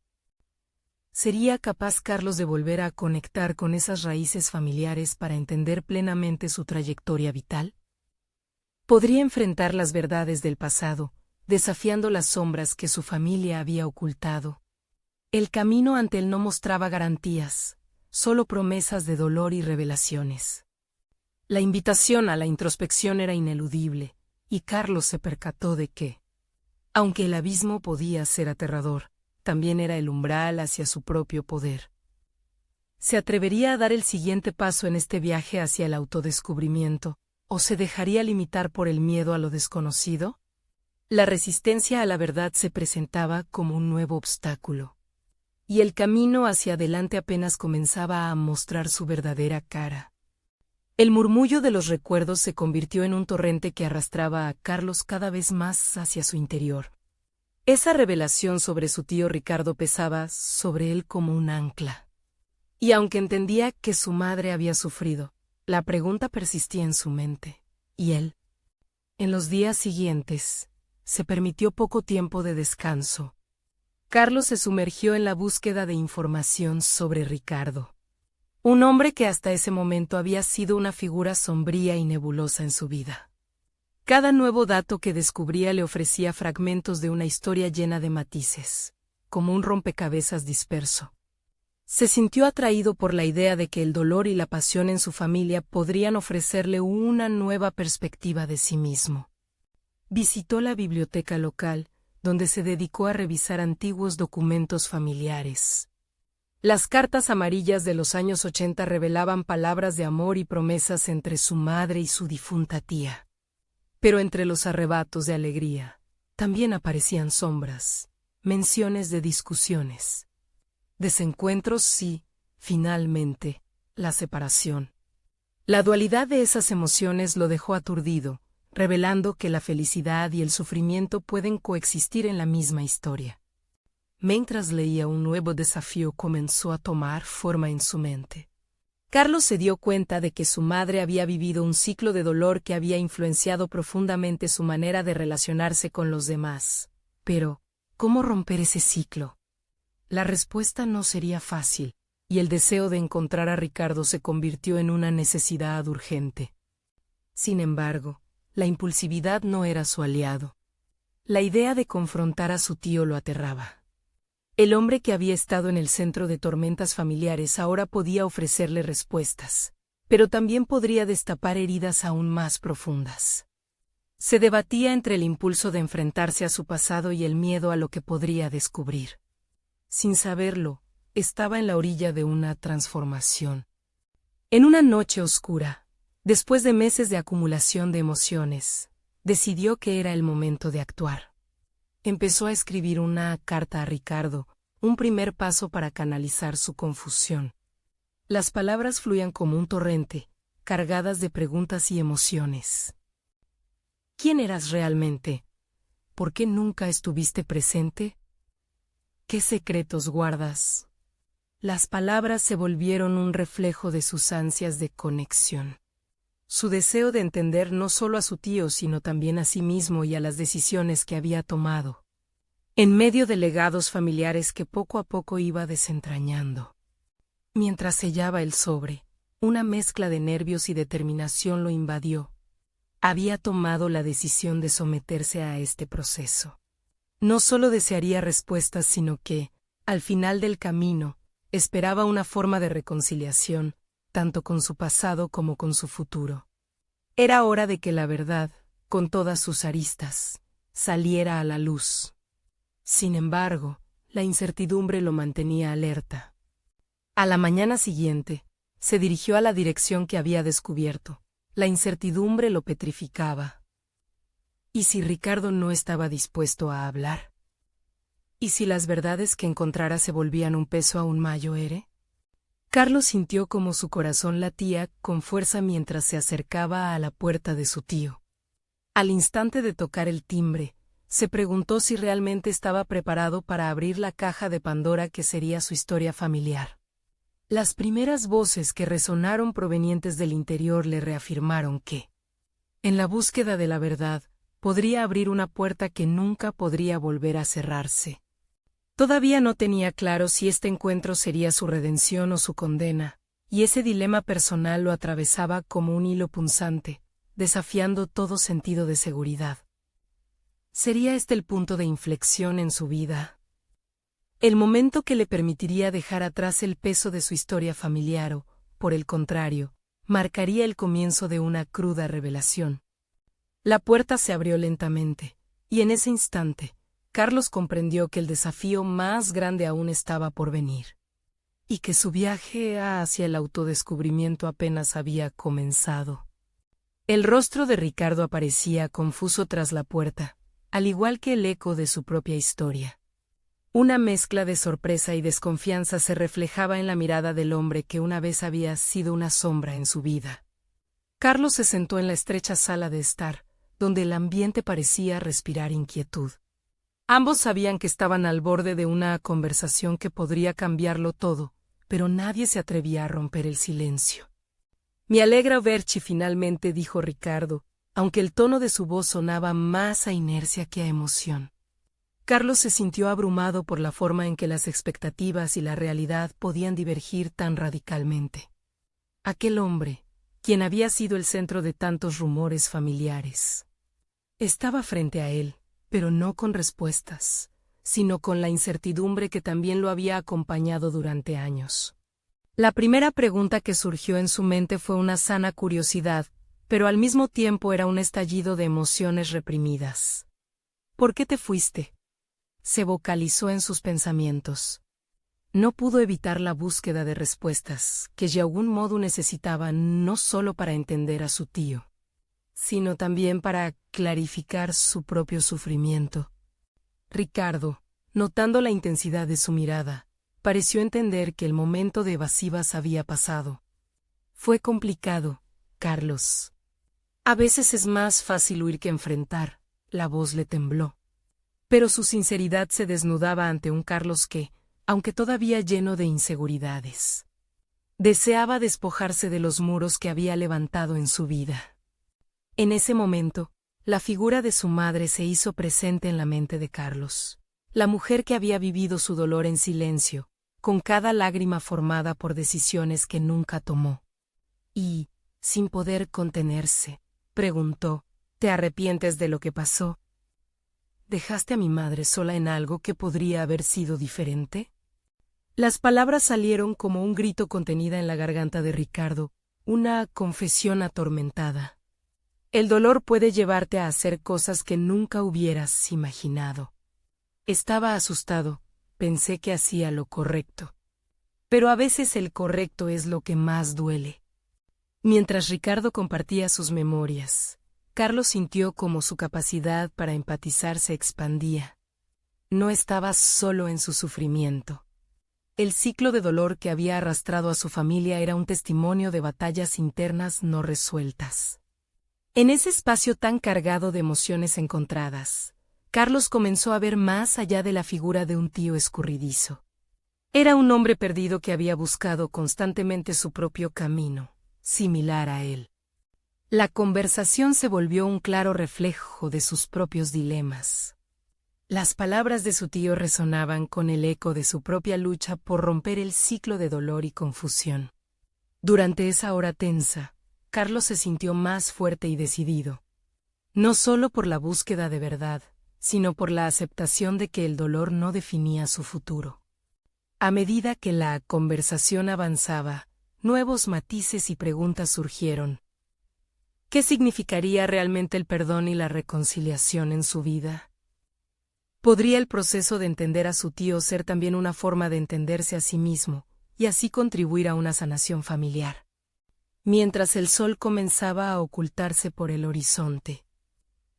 A: ¿Sería capaz Carlos de volver a conectar con esas raíces familiares para entender plenamente su trayectoria vital? Podría enfrentar las verdades del pasado, desafiando las sombras que su familia había ocultado. El camino ante él no mostraba garantías, solo promesas de dolor y revelaciones. La invitación a la introspección era ineludible, y Carlos se percató de que, aunque el abismo podía ser aterrador, también era el umbral hacia su propio poder. ¿Se atrevería a dar el siguiente paso en este viaje hacia el autodescubrimiento, o se dejaría limitar por el miedo a lo desconocido? La resistencia a la verdad se presentaba como un nuevo obstáculo, y el camino hacia adelante apenas comenzaba a mostrar su verdadera cara. El murmullo de los recuerdos se convirtió en un torrente que arrastraba a Carlos cada vez más hacia su interior. Esa revelación sobre su tío Ricardo pesaba sobre él como un ancla. Y aunque entendía que su madre había sufrido, la pregunta persistía en su mente. ¿Y él? En los días siguientes, se permitió poco tiempo de descanso. Carlos se sumergió en la búsqueda de información sobre Ricardo. Un hombre que hasta ese momento había sido una figura sombría y nebulosa en su vida. Cada nuevo dato que descubría le ofrecía fragmentos de una historia llena de matices, como un rompecabezas disperso. Se sintió atraído por la idea de que el dolor y la pasión en su familia podrían ofrecerle una nueva perspectiva de sí mismo. Visitó la biblioteca local, donde se dedicó a revisar antiguos documentos familiares. Las cartas amarillas de los años 80 revelaban palabras de amor y promesas entre su madre y su difunta tía. Pero entre los arrebatos de alegría, también aparecían sombras, menciones de discusiones, desencuentros y, finalmente, la separación. La dualidad de esas emociones lo dejó aturdido, revelando que la felicidad y el sufrimiento pueden coexistir en la misma historia. Mientras leía, un nuevo desafío comenzó a tomar forma en su mente. Carlos se dio cuenta de que su madre había vivido un ciclo de dolor que había influenciado profundamente su manera de relacionarse con los demás. Pero, ¿cómo romper ese ciclo? La respuesta no sería fácil, y el deseo de encontrar a Ricardo se convirtió en una necesidad urgente. Sin embargo, la impulsividad no era su aliado. La idea de confrontar a su tío lo aterraba. El hombre que había estado en el centro de tormentas familiares ahora podía ofrecerle respuestas, pero también podría destapar heridas aún más profundas. Se debatía entre el impulso de enfrentarse a su pasado y el miedo a lo que podría descubrir. Sin saberlo, estaba en la orilla de una transformación. En una noche oscura, después de meses de acumulación de emociones, decidió que era el momento de actuar. Empezó a escribir una carta a Ricardo, un primer paso para canalizar su confusión. Las palabras fluían como un torrente, cargadas de preguntas y emociones. ¿Quién eras realmente? ¿Por qué nunca estuviste presente? ¿Qué secretos guardas? Las palabras se volvieron un reflejo de sus ansias de conexión. Su deseo de entender no solo a su tío, sino también a sí mismo y a las decisiones que había tomado. En medio de legados familiares que poco a poco iba desentrañando. Mientras sellaba el sobre, una mezcla de nervios y determinación lo invadió. Había tomado la decisión de someterse a este proceso. No solo desearía respuestas, sino que, al final del camino, esperaba una forma de reconciliación, tanto con su pasado como con su futuro. Era hora de que la verdad, con todas sus aristas, saliera a la luz. Sin embargo, la incertidumbre lo mantenía alerta. A la mañana siguiente, se dirigió a la dirección que había descubierto. La incertidumbre lo petrificaba. ¿Y si Ricardo no estaba dispuesto a hablar? ¿Y si las verdades que encontrara se volvían un peso aún mayor? Carlos sintió como su corazón latía con fuerza mientras se acercaba a la puerta de su tío. Al instante de tocar el timbre, se preguntó si realmente estaba preparado para abrir la caja de Pandora que sería su historia familiar. Las primeras voces que resonaron provenientes del interior le reafirmaron que, en la búsqueda de la verdad, podría abrir una puerta que nunca podría volver a cerrarse. Todavía no tenía claro si este encuentro sería su redención o su condena, y ese dilema personal lo atravesaba como un hilo punzante, desafiando todo sentido de seguridad. ¿Sería este el punto de inflexión en su vida? El momento que le permitiría dejar atrás el peso de su historia familiar o, por el contrario, marcaría el comienzo de una cruda revelación. La puerta se abrió lentamente, y en ese instante, Carlos comprendió que el desafío más grande aún estaba por venir, y que su viaje hacia el autodescubrimiento apenas había comenzado. El rostro de Ricardo aparecía confuso tras la puerta, al igual que el eco de su propia historia. Una mezcla de sorpresa y desconfianza se reflejaba en la mirada del hombre que una vez había sido una sombra en su vida. Carlos se sentó en la estrecha sala de estar, donde el ambiente parecía respirar inquietud. Ambos sabían que estaban al borde de una conversación que podría cambiarlo todo, pero nadie se atrevía a romper el silencio. «Me alegra verte finalmente», dijo Ricardo, aunque el tono de su voz sonaba más a inercia que a emoción. Carlos se sintió abrumado por la forma en que las expectativas y la realidad podían divergir tan radicalmente. Aquel hombre, quien había sido el centro de tantos rumores familiares, estaba frente a él, pero no con respuestas, sino con la incertidumbre que también lo había acompañado durante años. La primera pregunta que surgió en su mente fue una sana curiosidad, pero al mismo tiempo era un estallido de emociones reprimidas. «¿Por qué te fuiste?», se vocalizó en sus pensamientos. No pudo evitar la búsqueda de respuestas, que de algún modo necesitaba no solo para entender a su tío, sino también para clarificar su propio sufrimiento. Ricardo, notando la intensidad de su mirada, pareció entender que el momento de evasivas había pasado. «Fue complicado, Carlos. A veces es más fácil huir que enfrentar», la voz le tembló. Pero su sinceridad se desnudaba ante un Carlos que, aunque todavía lleno de inseguridades, deseaba despojarse de los muros que había levantado en su vida. En ese momento, la figura de su madre se hizo presente en la mente de Carlos, la mujer que había vivido su dolor en silencio, con cada lágrima formada por decisiones que nunca tomó. Y, sin poder contenerse, preguntó: «¿Te arrepientes de lo que pasó? ¿Dejaste a mi madre sola en algo que podría haber sido diferente?». Las palabras salieron como un grito contenida en la garganta de Ricardo, una confesión atormentada. El dolor puede llevarte a hacer cosas que nunca hubieras imaginado. Estaba asustado, pensé que hacía lo correcto. Pero a veces el correcto es lo que más duele. Mientras Ricardo compartía sus memorias, Carlos sintió como su capacidad para empatizar se expandía. No estaba solo en su sufrimiento. El ciclo de dolor que había arrastrado a su familia era un testimonio de batallas internas no resueltas. En ese espacio tan cargado de emociones encontradas, Carlos comenzó a ver más allá de la figura de un tío escurridizo. Era un hombre perdido que había buscado constantemente su propio camino, similar a él. La conversación se volvió un claro reflejo de sus propios dilemas. Las palabras de su tío resonaban con el eco de su propia lucha por romper el ciclo de dolor y confusión. Durante esa hora tensa, Carlos se sintió más fuerte y decidido, no solo por la búsqueda de verdad, sino por la aceptación de que el dolor no definía su futuro. A medida que la conversación avanzaba, nuevos matices y preguntas surgieron. ¿Qué significaría realmente el perdón y la reconciliación en su vida? ¿Podría el proceso de entender a su tío ser también una forma de entenderse a sí mismo y así contribuir a una sanación familiar? Mientras el sol comenzaba a ocultarse por el horizonte,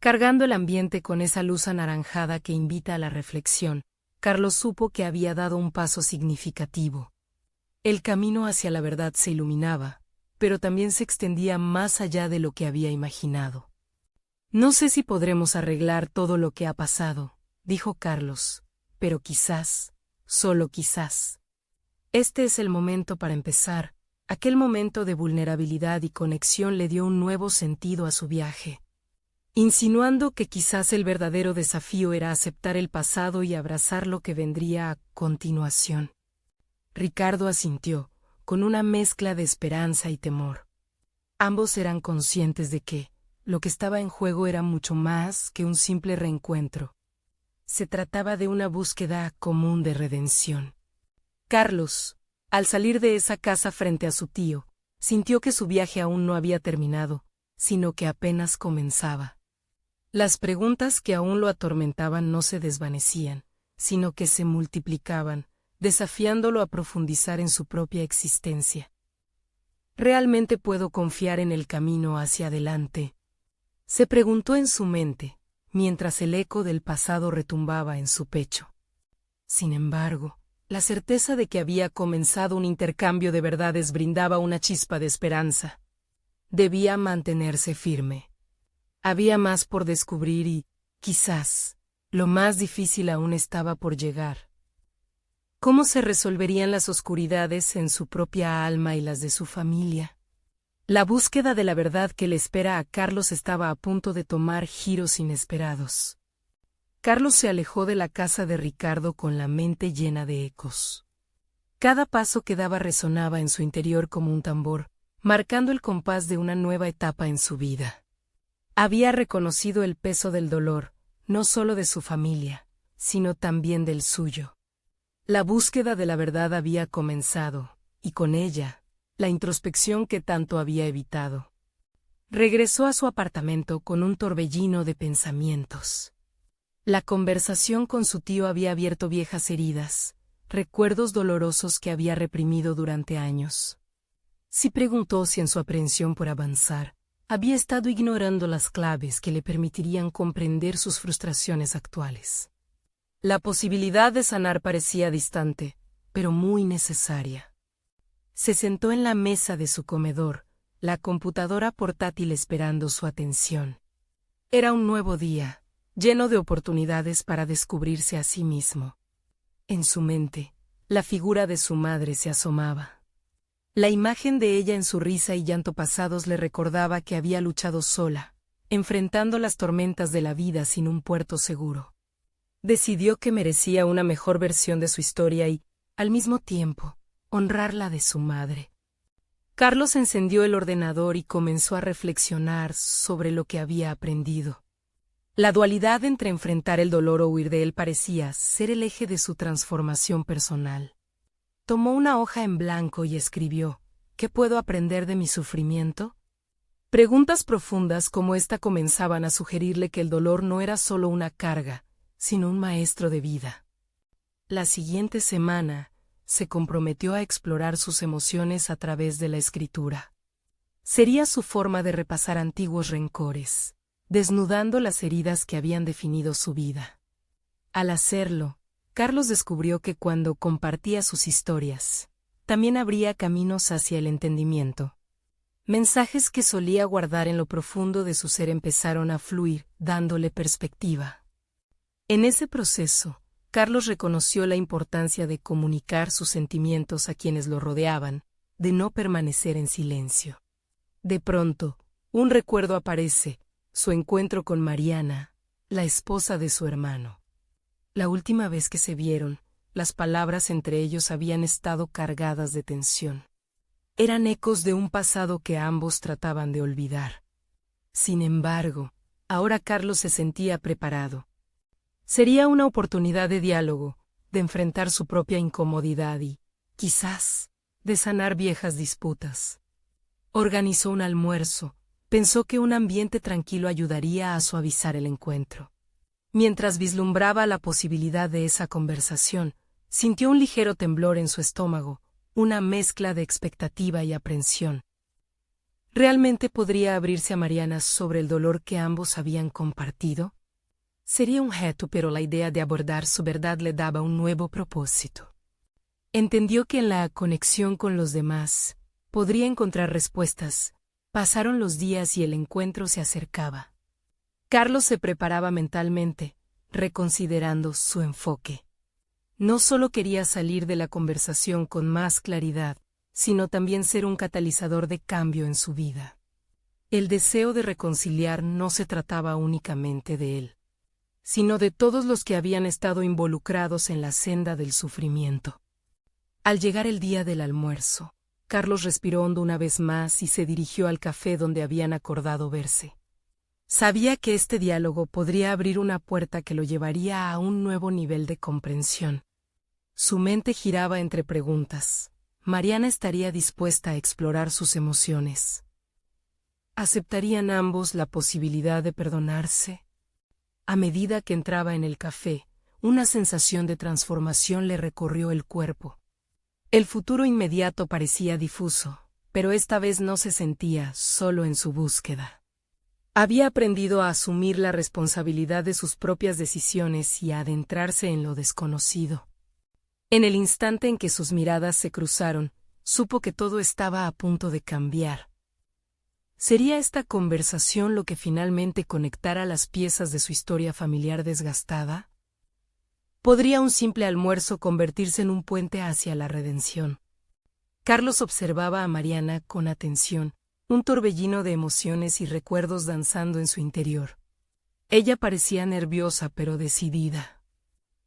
A: cargando el ambiente con esa luz anaranjada que invita a la reflexión, Carlos supo que había dado un paso significativo. El camino hacia la verdad se iluminaba, pero también se extendía más allá de lo que había imaginado. «No sé si podremos arreglar todo lo que ha pasado», dijo Carlos, «pero quizás, solo quizás. Este es el momento para empezar». Aquel momento de vulnerabilidad y conexión le dio un nuevo sentido a su viaje, insinuando que quizás el verdadero desafío era aceptar el pasado y abrazar lo que vendría a continuación. Ricardo asintió, con una mezcla de esperanza y temor. Ambos eran conscientes de que lo que estaba en juego era mucho más que un simple reencuentro. Se trataba de una búsqueda común de redención. Carlos, al salir de esa casa frente a su tío, sintió que su viaje aún no había terminado, sino que apenas comenzaba. Las preguntas que aún lo atormentaban no se desvanecían, sino que se multiplicaban, desafiándolo a profundizar en su propia existencia. ¿Realmente puedo confiar en el camino hacia adelante?, se preguntó en su mente, mientras el eco del pasado retumbaba en su pecho. Sin embargo, la certeza de que había comenzado un intercambio de verdades brindaba una chispa de esperanza. Debía mantenerse firme. Había más por descubrir y, quizás, lo más difícil aún estaba por llegar. ¿Cómo se resolverían las oscuridades en su propia alma y las de su familia? La búsqueda de la verdad que le espera a Carlos estaba a punto de tomar giros inesperados. Carlos se alejó de la casa de Ricardo con la mente llena de ecos. Cada paso que daba resonaba en su interior como un tambor, marcando el compás de una nueva etapa en su vida. Había reconocido el peso del dolor, no solo de su familia, sino también del suyo. La búsqueda de la verdad había comenzado, y con ella, la introspección que tanto había evitado. Regresó a su apartamento con un torbellino de pensamientos. La conversación con su tío había abierto viejas heridas, recuerdos dolorosos que había reprimido durante años. Se preguntó si en su aprehensión por avanzar, había estado ignorando las claves que le permitirían comprender sus frustraciones actuales. La posibilidad de sanar parecía distante, pero muy necesaria. Se sentó en la mesa de su comedor, la computadora portátil esperando su atención. Era un nuevo día, lleno de oportunidades para descubrirse a sí mismo. En su mente, la figura de su madre se asomaba. La imagen de ella en su risa y llanto pasados le recordaba que había luchado sola, enfrentando las tormentas de la vida sin un puerto seguro. Decidió que merecía una mejor versión de su historia y, al mismo tiempo, honrar la de su madre. Carlos encendió el ordenador y comenzó a reflexionar sobre lo que había aprendido. La dualidad entre enfrentar el dolor o huir de él parecía ser el eje de su transformación personal. Tomó una hoja en blanco y escribió: ¿qué puedo aprender de mi sufrimiento? Preguntas profundas como esta comenzaban a sugerirle que el dolor no era solo una carga, sino un maestro de vida. La siguiente semana, se comprometió a explorar sus emociones a través de la escritura. Sería su forma de repasar antiguos rencores, desnudando las heridas que habían definido su vida. Al hacerlo, Carlos descubrió que cuando compartía sus historias, también abría caminos hacia el entendimiento. Mensajes que solía guardar en lo profundo de su ser empezaron a fluir, dándole perspectiva. En ese proceso, Carlos reconoció la importancia de comunicar sus sentimientos a quienes lo rodeaban, de no permanecer en silencio. De pronto, un recuerdo aparece: su encuentro con Mariana, la esposa de su hermano. La última vez que se vieron, las palabras entre ellos habían estado cargadas de tensión. Eran ecos de un pasado que ambos trataban de olvidar. Sin embargo, ahora Carlos se sentía preparado. Sería una oportunidad de diálogo, de enfrentar su propia incomodidad y, quizás, de sanar viejas disputas. Organizó un almuerzo, pensó que un ambiente tranquilo ayudaría a suavizar el encuentro. Mientras vislumbraba la posibilidad de esa conversación, sintió un ligero temblor en su estómago, una mezcla de expectativa y aprensión. ¿Realmente podría abrirse a Mariana sobre el dolor que ambos habían compartido? Sería un reto, pero la idea de abordar su verdad le daba un nuevo propósito. Entendió que en la conexión con los demás podría encontrar respuestas. Pasaron los días y el encuentro se acercaba. Carlos se preparaba mentalmente, reconsiderando su enfoque. No solo quería salir de la conversación con más claridad, sino también ser un catalizador de cambio en su vida. El deseo de reconciliar no se trataba únicamente de él, sino de todos los que habían estado involucrados en la senda del sufrimiento. Al llegar el día del almuerzo, Carlos respiró hondo una vez más y se dirigió al café donde habían acordado verse. Sabía que este diálogo podría abrir una puerta que lo llevaría a un nuevo nivel de comprensión. Su mente giraba entre preguntas. ¿Mariana estaría dispuesta a explorar sus emociones? ¿Aceptarían ambos la posibilidad de perdonarse? A medida que entraba en el café, una sensación de transformación le recorrió el cuerpo. El futuro inmediato parecía difuso, pero esta vez no se sentía solo en su búsqueda. Había aprendido a asumir la responsabilidad de sus propias decisiones y a adentrarse en lo desconocido. En el instante en que sus miradas se cruzaron, supo que todo estaba a punto de cambiar. ¿Sería esta conversación lo que finalmente conectara las piezas de su historia familiar desgastada? ¿Podría un simple almuerzo convertirse en un puente hacia la redención? Carlos observaba a Mariana con atención, un torbellino de emociones y recuerdos danzando en su interior. Ella parecía nerviosa pero decidida.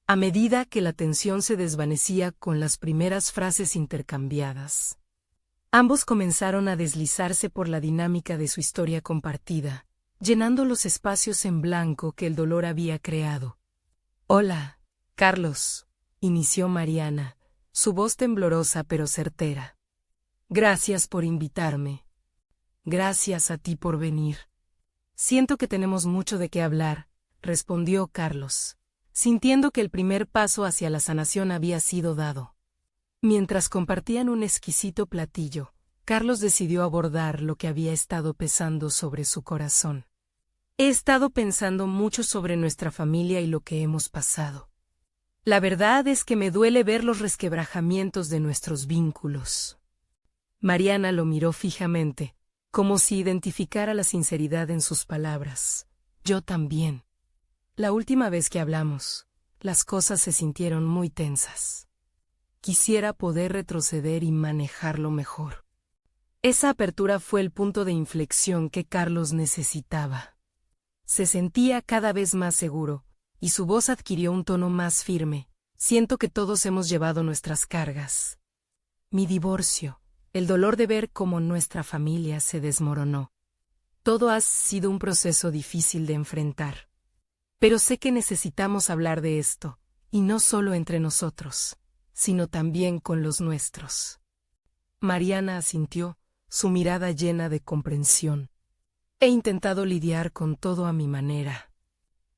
A: A medida que la tensión se desvanecía con las primeras frases intercambiadas, ambos comenzaron a deslizarse por la dinámica de su historia compartida, llenando los espacios en blanco que el dolor había creado. «Hola, Carlos», inició Mariana, su voz temblorosa pero certera. «Gracias por invitarme. Gracias a ti por venir». «Siento que tenemos mucho de qué hablar», respondió Carlos, sintiendo que el primer paso hacia la sanación había sido dado. Mientras compartían un exquisito platillo, Carlos decidió abordar lo que había estado pesando sobre su corazón. «He estado pensando mucho sobre nuestra familia y lo que hemos pasado. La verdad es que me duele ver los resquebrajamientos de nuestros vínculos». Mariana lo miró fijamente, como si identificara la sinceridad en sus palabras. «Yo también. La última vez que hablamos, las cosas se sintieron muy tensas. Quisiera poder retroceder y manejarlo mejor». Esa apertura fue el punto de inflexión que Carlos necesitaba. Se sentía cada vez más seguro, y su voz adquirió un tono más firme. «Siento que todos hemos llevado nuestras cargas. Mi divorcio, el dolor de ver cómo nuestra familia se desmoronó. Todo ha sido un proceso difícil de enfrentar. Pero sé que necesitamos hablar de esto, y no solo entre nosotros, sino también con los nuestros». Mariana asintió, su mirada llena de comprensión. «He intentado lidiar con todo a mi manera,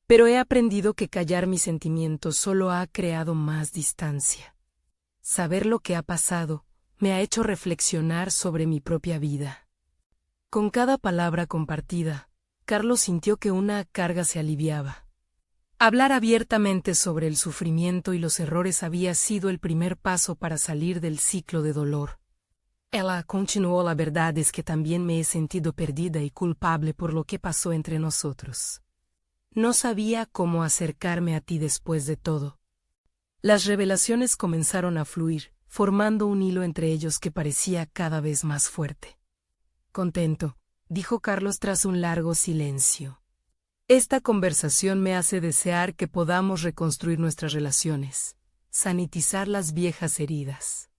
A: pero he aprendido que callar mis sentimientos solo ha creado más distancia. Saber lo que ha pasado me ha hecho reflexionar sobre mi propia vida». Con cada palabra compartida, Carlos sintió que una carga se aliviaba. Hablar abiertamente sobre el sufrimiento y los errores había sido el primer paso para salir del ciclo de dolor. Ella continuó: «La verdad es que también me he sentido perdida y culpable por lo que pasó entre nosotros. No sabía cómo acercarme a ti después de todo». Las revelaciones comenzaron a fluir, formando un hilo entre ellos que parecía cada vez más fuerte. «Contento», dijo Carlos tras un largo silencio. «Esta conversación me hace desear que podamos reconstruir nuestras relaciones, sanitizar las viejas heridas.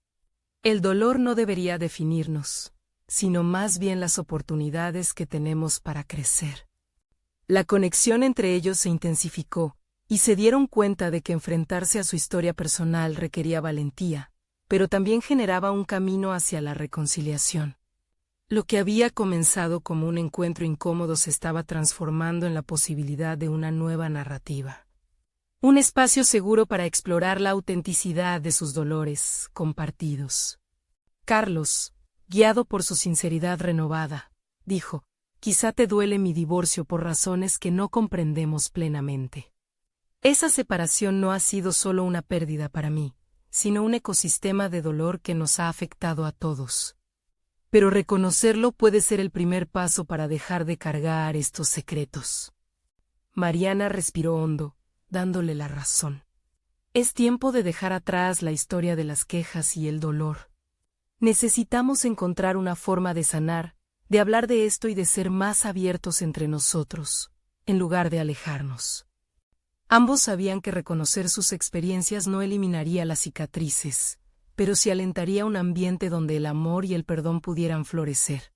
A: El dolor no debería definirnos, sino más bien las oportunidades que tenemos para crecer». La conexión entre ellos se intensificó, y se dieron cuenta de que enfrentarse a su historia personal requería valentía, pero también generaba un camino hacia la reconciliación. Lo que había comenzado como un encuentro incómodo se estaba transformando en la posibilidad de una nueva narrativa. Un espacio seguro para explorar la autenticidad de sus dolores compartidos. Carlos, guiado por su sinceridad renovada, dijo: «Quizá te duele mi divorcio por razones que no comprendemos plenamente. Esa separación no ha sido solo una pérdida para mí, sino un ecosistema de dolor que nos ha afectado a todos. Pero reconocerlo puede ser el primer paso para dejar de cargar estos secretos». Mariana respiró hondo, dándole la razón. Es tiempo de dejar atrás la historia de las quejas y el dolor. Necesitamos encontrar una forma de sanar, de hablar de esto y de ser más abiertos entre nosotros, en lugar de alejarnos. Ambos sabían que reconocer sus experiencias no eliminaría las cicatrices, pero sí alentaría un ambiente donde el amor y el perdón pudieran florecer.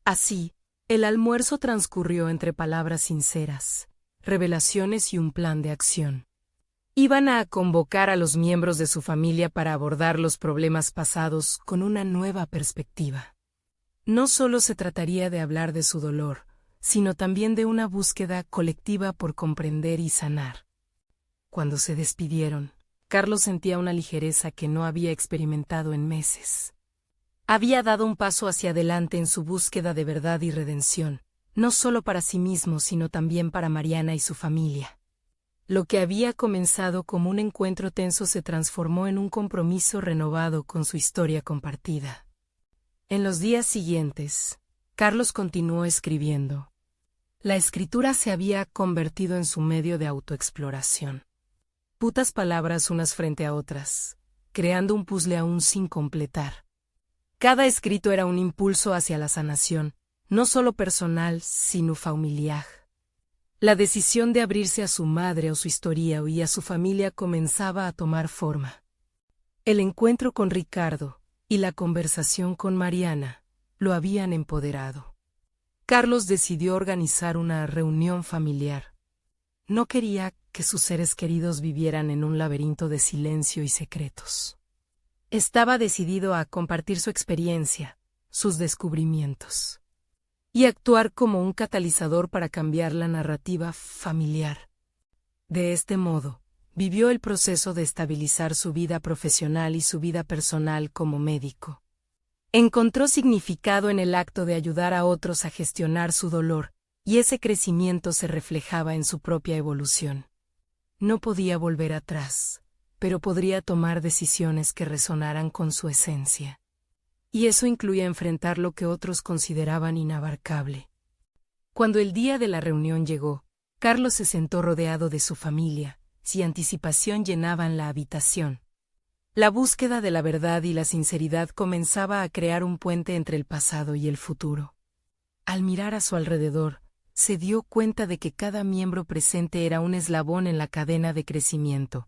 A: Así, el almuerzo transcurrió entre palabras sinceras, revelaciones y un plan de acción. Iban a convocar a los miembros de su familia para abordar los problemas pasados con una nueva perspectiva. No solo se trataría de hablar de su dolor, sino también de una búsqueda colectiva por comprender y sanar. Cuando se despidieron, Carlos sentía una ligereza que no había experimentado en meses. Había dado un paso hacia adelante en su búsqueda de verdad y redención, no solo para sí mismo, sino también para Mariana y su familia. Lo que había comenzado como un encuentro tenso se transformó en un compromiso renovado con su historia compartida. En los días siguientes, Carlos continuó escribiendo. La escritura se había convertido en su medio de autoexploración. Putas palabras unas frente a otras, creando un puzzle aún sin completar. Cada escrito era un impulso hacia la sanación, no solo personal, sino familiar. La decisión de abrirse a su madre o su historia y a su familia comenzaba a tomar forma. El encuentro con Ricardo y la conversación con Mariana lo habían empoderado. Carlos decidió organizar una reunión familiar. No quería que sus seres queridos vivieran en un laberinto de silencio y secretos. Estaba decidido a compartir su experiencia, sus descubrimientos, y actuar como un catalizador para cambiar la narrativa familiar. De este modo, vivió el proceso de estabilizar su vida profesional y su vida personal como médico. Encontró significado en el acto de ayudar a otros a gestionar su dolor, y ese crecimiento se reflejaba en su propia evolución. No podía volver atrás, pero podría tomar decisiones que resonaran con su esencia. Y eso incluía enfrentar lo que otros consideraban inabarcable. Cuando el día de la reunión llegó, Carlos se sentó rodeado de su familia, y anticipación llenaban la habitación. La búsqueda de la verdad y la sinceridad comenzaba a crear un puente entre el pasado y el futuro. Al mirar a su alrededor, se dio cuenta de que cada miembro presente era un eslabón en la cadena de crecimiento.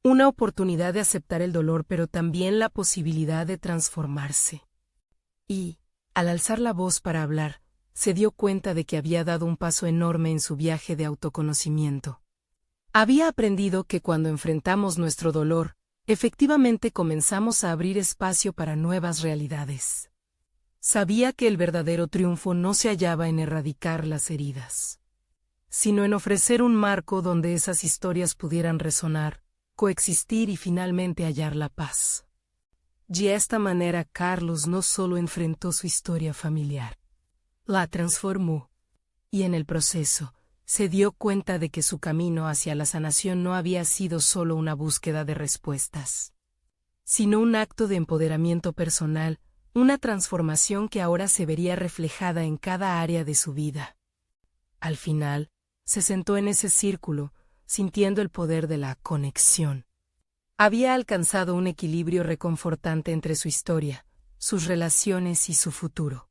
A: Una oportunidad de aceptar el dolor, pero también la posibilidad de transformarse. Y, al alzar la voz para hablar, se dio cuenta de que había dado un paso enorme en su viaje de autoconocimiento. Había aprendido que cuando enfrentamos nuestro dolor, efectivamente comenzamos a abrir espacio para nuevas realidades. Sabía que el verdadero triunfo no se hallaba en erradicar las heridas, sino en ofrecer un marco donde esas historias pudieran resonar, coexistir y finalmente hallar la paz. Y de esta manera Carlos no solo enfrentó su historia familiar, la transformó, y en el proceso, se dio cuenta de que su camino hacia la sanación no había sido solo una búsqueda de respuestas, sino un acto de empoderamiento personal, una transformación que ahora se vería reflejada en cada área de su vida. Al final, se sentó en ese círculo, sintiendo el poder de la conexión. Había alcanzado un equilibrio reconfortante entre su historia, sus relaciones y su futuro.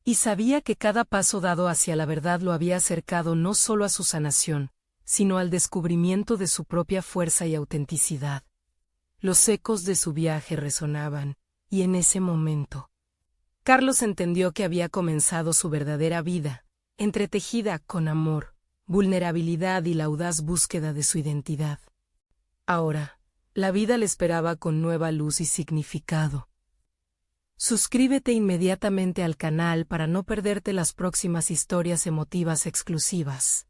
A: Y sabía que cada paso dado hacia la verdad lo había acercado no solo a su sanación, sino al descubrimiento de su propia fuerza y autenticidad. Los ecos de su viaje resonaban, y en ese momento, Carlos entendió que había comenzado su verdadera vida, entretejida con amor, vulnerabilidad y la audaz búsqueda de su identidad. Ahora, la vida le esperaba con nueva luz y significado. Suscríbete inmediatamente al canal para no perderte las próximas historias emotivas exclusivas.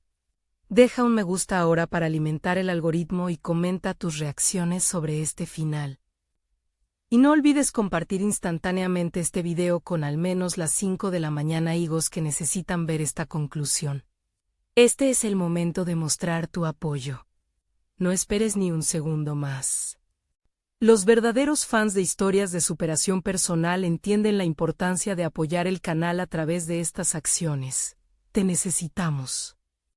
A: Deja un me gusta ahora para alimentar el algoritmo y comenta tus reacciones sobre este final. Y no olvides compartir instantáneamente este video con al menos las 5 de la mañana higos que necesitan ver esta conclusión. Este es el momento de mostrar tu apoyo. No esperes ni un segundo más. Los verdaderos fans de historias de superación personal entienden la importancia de apoyar el canal a través de estas acciones. Te necesitamos.